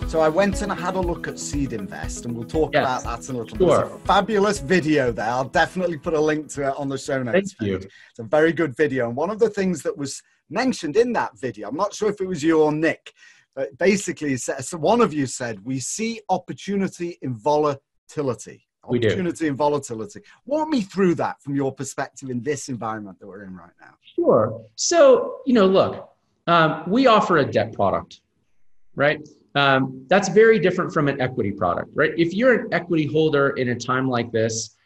So I went and I had a look at Seed Invest, and we'll talk about that in a little bit. Sure. It's a fabulous video there. I'll definitely put a link to it on the show notes page. It's a very good video. And one of the things that was mentioned in that video, I'm not sure if it was you or Nick, but basically so one of you said, we see opportunity in volatility. Opportunity and volatility. Walk me through that from your perspective in this environment that we're in right now. Sure. So, look, we offer a debt product, right? That's very different from an equity product, right? If you're an equity holder in a time like this,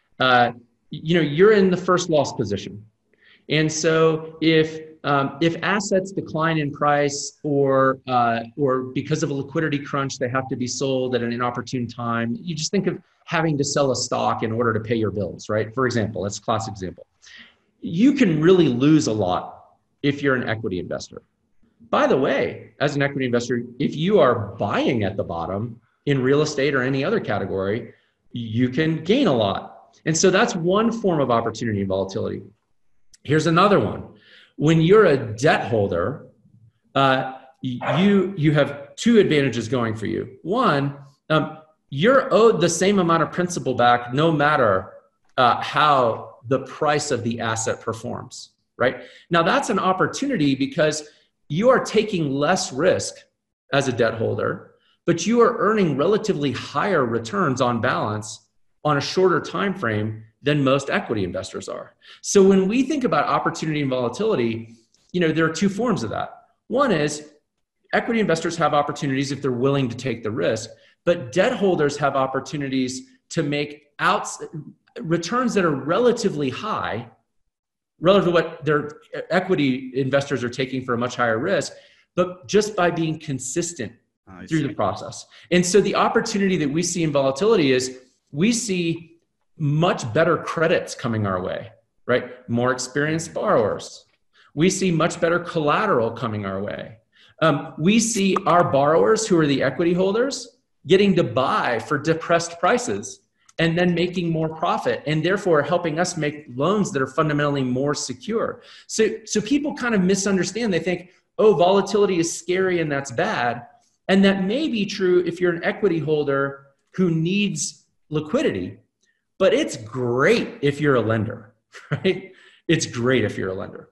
you're in the first loss position. And so if assets decline in price or because of a liquidity crunch, they have to be sold at an inopportune time, you just think of having to sell a stock in order to pay your bills, right? For example, that's a classic example. You can really lose a lot if you're an equity investor. By the way, as an equity investor, if you are buying at the bottom in real estate or any other category, you can gain a lot. And so that's one form of opportunity and volatility. Here's another one. When you're a debt holder, you have two advantages going for you. One, you're owed the same amount of principal back no matter how the price of the asset performs, right? Now that's an opportunity because you are taking less risk as a debt holder, but you are earning relatively higher returns on balance on a shorter time frame than most equity investors are. So when we think about opportunity and volatility, there are two forms of that. One is equity investors have opportunities if they're willing to take the risk, but debt holders have opportunities to make returns that are relatively high relative to what their equity investors are taking for a much higher risk, but just by being consistent through the process. And so the opportunity that we see in volatility is we see much better credits coming our way, right? More experienced borrowers. We see much better collateral coming our way. We see our borrowers who are the equity holders getting to buy for depressed prices and then making more profit, and therefore helping us make loans that are fundamentally more secure. So people kind of misunderstand. They think, oh, volatility is scary and that's bad. And that may be true if you're an equity holder who needs liquidity, but it's great if you're a lender, right? It's great if you're a lender.